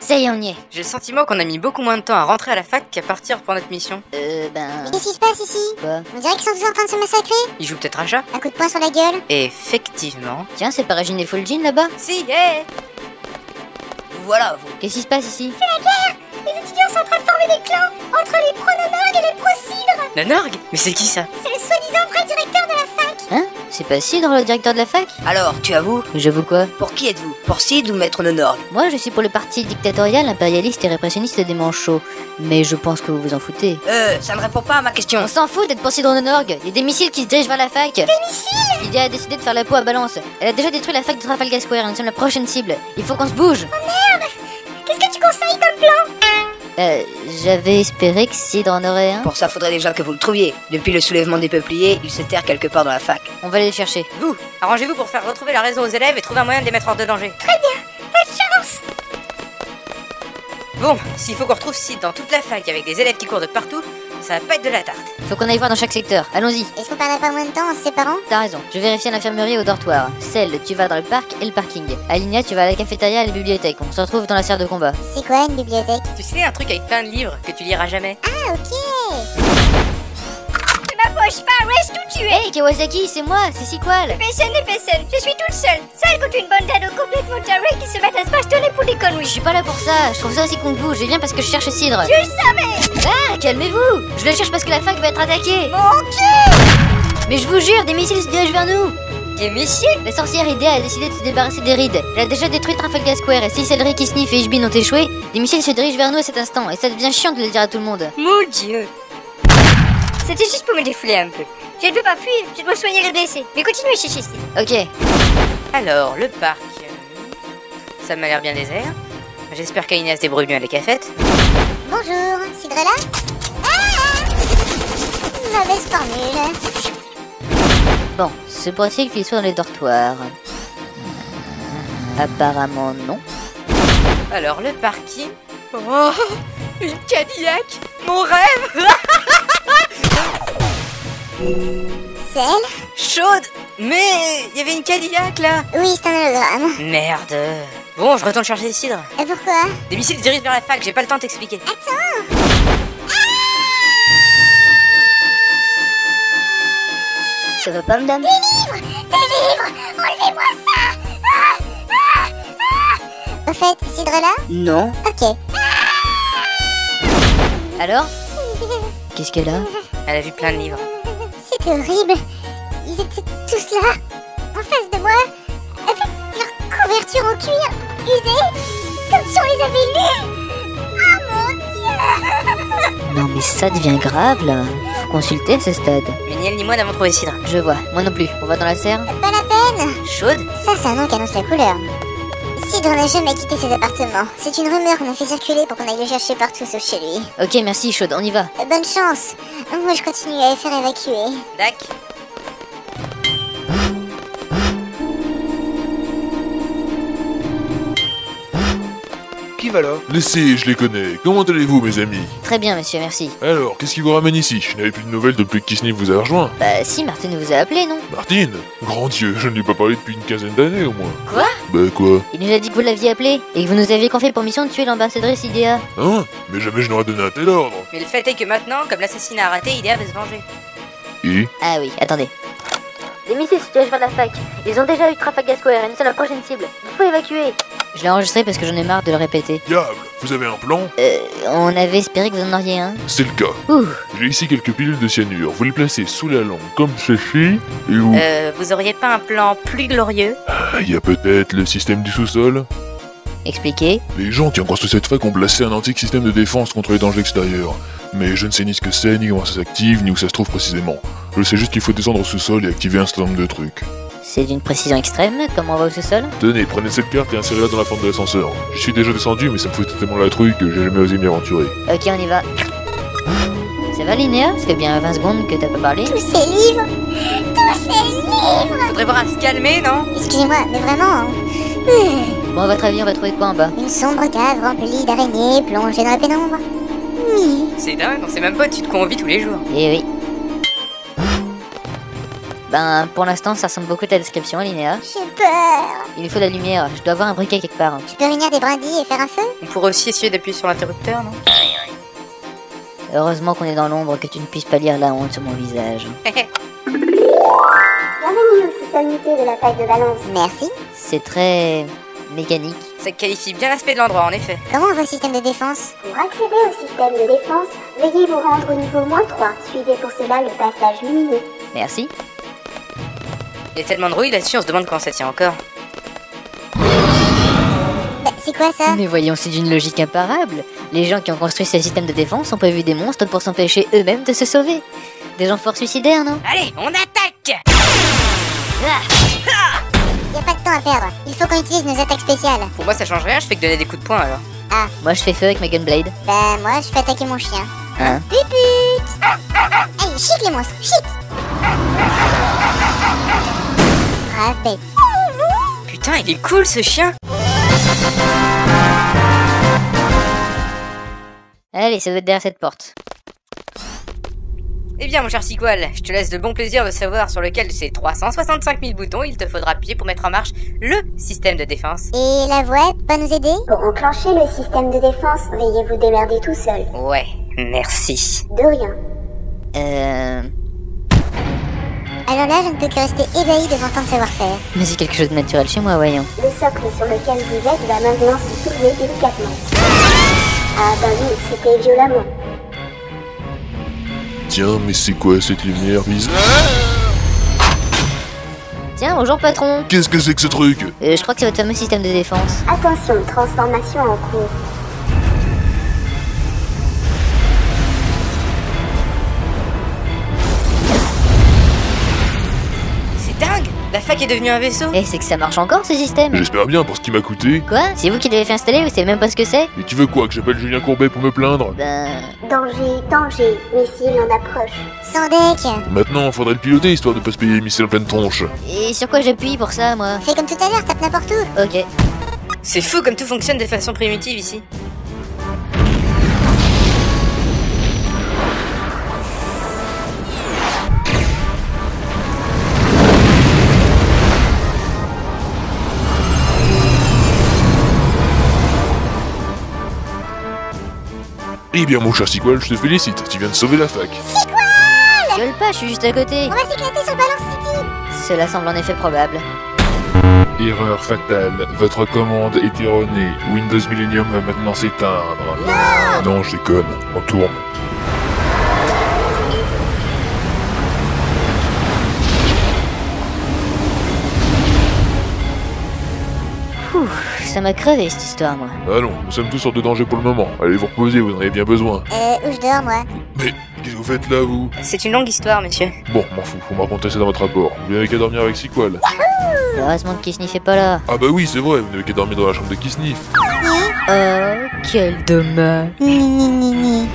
Ça y est, on y est. J'ai le sentiment qu'on a mis beaucoup moins de temps à rentrer à la fac qu'à partir pour notre mission. Mais qu'est-ce qui se passe ici? Quoi? On dirait qu'ils sont tous en train de se massacrer. Ils jouent peut-être à chat? Un coup de poing sur la gueule. Effectivement. Tiens, c'est pas Régine et Fulgine là-bas? Si, hé! Voilà, vous. Qu'est-ce qui se passe ici? Les étudiants sont en train de former des clans entre les pro-Nonorg et les pro-Cidre. Nonorg? Mais c'est qui ça? C'est le soi-disant vrai directeur de la fac. Hein? C'est pas Cidre, le directeur de la fac? Alors, tu avoues? J'avoue quoi? Pour qui êtes-vous? Pour Cid ou Maître Nonorg? Moi, je suis pour le parti dictatorial, impérialiste et répressionniste des manchots. Mais je pense que vous vous en foutez. Ça ne répond pas à ma question. On s'en fout d'être pour Cidre Nonorg. Il y a des missiles qui se dirigent vers la fac. Des missiles? Lydia a décidé de faire la peau à Balance. Elle a déjà détruit la fac de Trafalgar Square. Nous sommes la prochaine cible. Il faut qu'on se bouge. Qu'est-ce que tu conseilles comme plan? J'avais espéré que Cidre en aurait un. Pour ça, faudrait déjà que vous le trouviez. Depuis le soulèvement des peupliers, il se terre quelque part dans la fac. On va aller le chercher. Vous, arrangez-vous pour faire retrouver la raison aux élèves et trouver un moyen de les mettre hors de danger. Bonne chance. Bon, s'il faut qu'on retrouve Sid dans toute la fac avec des élèves qui courent de partout, ça va pas être de la tarte. Faut qu'on aille voir dans chaque secteur. Allons-y. Est-ce qu'on perdrait pas moins de temps en se séparant? T'as raison. Je vérifie à l'infirmerie et au dortoir. Celle, tu vas dans le parc et le parking. Alinia, tu vas à la cafétéria et à la bibliothèque. On se retrouve dans la salle de combat. C'est quoi une bibliothèque? Tu sais, un truc avec plein de livres que tu liras jamais. Ah, ok. Ne m'approche pas, reste où tu es. Hey Kawasaki, c'est moi, c'est Sequal. Personne, je suis toute seule contre une bande d'ados complètement tarés qui se mettent à se bastonner pour des Je conneries. suis pas là pour ça, je trouve ça aussi con que vous. Je viens parce que je cherche Cidre. Je le savais. Ah, calmez-vous. Je le cherche parce que la fac va être attaquée. Mon cul. Mais je vous jure, des missiles se dirigent vers nous. Des missiles? La sorcière Idea a décidé de se débarrasser des rides. Elle a déjà détruit Trafalgar Square et si Cédric, Sniff et Ishbin ont échoué, des missiles se dirigent vers nous à cet instant et ça devient chiant de le dire à tout le monde. Mon Dieu. C'était juste pour me défouler un peu. Je ne peux pas fuir, je dois soigner les blessés. Mais continuez chez Sid. Ok. Alors, le parc. Ça m'a l'air bien désert. J'espère qu'Aïna se débrouille bien à la cafette. Bonjour, Cidre là? Ah! Mauvaise formule. Bon, se pourrait-il qu'il soit dans les dortoirs? Apparemment non. Alors, le parking. Oh, une Cadillac. Mon rêve. C'est elle? Chaude. Mais il y avait une Cadillac là. Oui, c'est un hologramme. Merde. Bon, je retourne chercher Cidre. Et pourquoi? Des missiles se dirigent vers la fac, j'ai pas le temps de t'expliquer. Attends! Ça va pas, madame? Enlevez-moi ça! Au fait, Cidre là? Non. Ok. Alors? Qu'est-ce qu'elle a? Elle a vu plein de livres. C'était horrible. Ils étaient tous là, en face de moi, avec leur couverture en cuir usée, comme si on les avait lus. Oh mon Dieu! Non mais ça devient grave là. Faut consulter à ce stade. Mais ni elle ni moi n'avons trouvé Cidre. Je vois, moi non plus. On va dans la serre? Pas la peine. Chaude. Ça, c'est un nom qui annonce la couleur. Cidre n'a jamais quitté ses appartements. C'est une rumeur qu'on a fait circuler pour qu'on aille le chercher partout sauf chez lui. Ok, merci, Chaude, on y va. Bonne chance. Moi, je continue à les faire évacuer. Dac. Qui va là? Laissez, je les connais. Comment allez-vous, mes amis? Très bien, monsieur, merci. Alors, qu'est-ce qui vous ramène ici? Je n'avais plus de nouvelles depuis que Kisney vous a rejoint. Bah si, Martine vous a appelé, non? Martine? Grand Dieu, je ne lui ai pas parlé depuis une quinzaine d'années au moins. Quoi? Bah quoi? Il nous a dit que vous l'aviez appelé et que vous nous aviez confié pour mission de tuer l'ambassadrice Idea. Hein? Mais jamais je n'aurais donné un tel ordre. Mais le fait est que maintenant, comme l'assassinat a raté, Idea va se venger. Et? Ah oui, attendez. Les missiles se dirigent vers la fac. Ils ont déjà eu Trafalgar Square et nous sommes la prochaine cible. Il faut évacuer. Je l'ai enregistré parce que j'en ai marre de le répéter. Diable, vous avez un plan? On avait espéré que vous en auriez un. C'est le cas. Ouh. J'ai ici quelques pilules de cyanure. Vous les placez sous la lampe comme ceci. Et où? Vous auriez pas un plan plus glorieux? Il y a peut-être le système du sous-sol. Expliquez. Les gens qui ont construit cette fac ont placé un antique système de défense contre les dangers extérieurs. Mais je ne sais ni ce que c'est, ni comment ça s'active, ni où ça se trouve précisément. Je sais juste qu'il faut descendre au sous-sol et activer un certain nombre de trucs. C'est d'une précision extrême, comment on va au sous-sol? Tenez, prenez cette carte et insérez-la dans la fente de l'ascenseur. Je suis déjà descendu, mais ça me fout tellement la trouille que j'ai jamais osé m'y aventurer. Ok, on y va. Ça va, Linéa? Ça fait bien 20 secondes que t'as pas parlé. Tous ces livres! Tous ces livres! Faudrait voir à se calmer, non? Excusez-moi, mais vraiment, hein. Bon, à votre avis, on va trouver quoi en bas? Une sombre cave remplie d'araignées plongées dans la pénombre. C'est dingue, on sait même pas dessus de quoi on vit tous les jours. Eh oui. Ben, pour l'instant, ça ressemble beaucoup à ta description, Alinéa. J'ai peur. Il nous faut de la lumière, je dois avoir un briquet quelque part. Je peux réunir des brindilles et faire un feu? On pourrait aussi essayer d'appuyer sur l'interrupteur, non? Heureusement qu'on est dans l'ombre, que tu ne puisses pas lire la honte sur mon visage. Bienvenue au système muté de la faille de balance. Merci. C'est très... mécanique. Ça qualifie bien l'aspect de l'endroit, en effet. Comment on voit le système de défense? Pour accéder au système de défense, veuillez vous rendre au niveau -3. Suivez pour cela le passage lumineux. Merci. Il y a tellement de rouille là-dessus, on se demande comment ça tient encore. Bah, c'est quoi ça? Mais voyons, c'est d'une logique imparable. Les gens qui ont construit ces systèmes de défense ont prévu des monstres pour s'empêcher eux-mêmes de se sauver. Des gens fort suicidaires, non? Allez, on attaque! Y a pas de temps à perdre. Il faut qu'on utilise nos attaques spéciales. Pour moi, ça change rien, je fais que donner des coups de poing alors. Moi, je fais feu avec ma gunblade. Bah, moi, je fais attaquer mon chien. Hein? Puput! Allez, chic les monstres, chic! Brave bête. Putain, il est cool ce chien! Allez, ça doit être derrière cette porte. Eh bien, mon cher Sequel, je te laisse le bon plaisir de savoir sur lequel de ces 365 000 boutons il te faudra appuyer pour mettre en marche le système de défense. Et la voix peut pas nous aider? Pour enclencher le système de défense, veuillez vous démerder tout seul. Ouais, merci. De rien. Alors là, je ne peux que rester ébahi devant tant de savoir-faire. Mais c'est quelque chose de naturel chez moi, voyons. Le socle sur lequel vous êtes va maintenant se soulever délicatement. Ah bah oui, c'était violemment. Tiens, mais c'est quoi cette lumière bizarre? Tiens, bonjour patron. Qu'est-ce que c'est que ce truc? Je crois que c'est votre fameux système de défense. Attention, transformation en cours. C'est dingue! La fac est devenue un vaisseau! Eh, c'est que ça marche encore ce système. J'espère bien pour ce qui m'a coûté. Quoi? C'est vous qui l'avez fait installer, vous savez même pas ce que c'est? Et tu veux quoi, que j'appelle Julien Courbet pour me plaindre? Ben... Danger, danger, missile en approche. Sans deck. Maintenant, faudrait le piloter histoire de pas se payer les missiles en pleine tronche. Et sur quoi j'appuie pour ça, moi? Fais comme tout à l'heure, tape n'importe où. Ok. C'est fou comme tout fonctionne de façon primitive ici. Eh bien, mon cher Sequel, je te félicite, tu viens de sauver la fac. Gueule pas, je suis juste à côté. On va s'éclater sur Balance City. Cela semble en effet probable. Erreur fatale, votre commande est erronée. Windows Millennium va maintenant s'éteindre. Non, je déconne, on tourne. Ça m'a crevé cette histoire, moi. Allons, nous sommes tous hors de danger pour le moment. Allez vous reposer, vous en avez bien besoin. Où je dors, moi? Mais, qu'est-ce que vous faites là, vous? C'est une longue histoire, monsieur. Bon, m'en fous, faut me raconter ça dans votre rapport. Vous n'avez qu'à dormir avec Sequel. Heureusement que Kissney fait pas là. Ah bah oui, c'est vrai, vous n'avez qu'à dormir dans la chambre de Kissnif. Oh, quel dommage. Ni.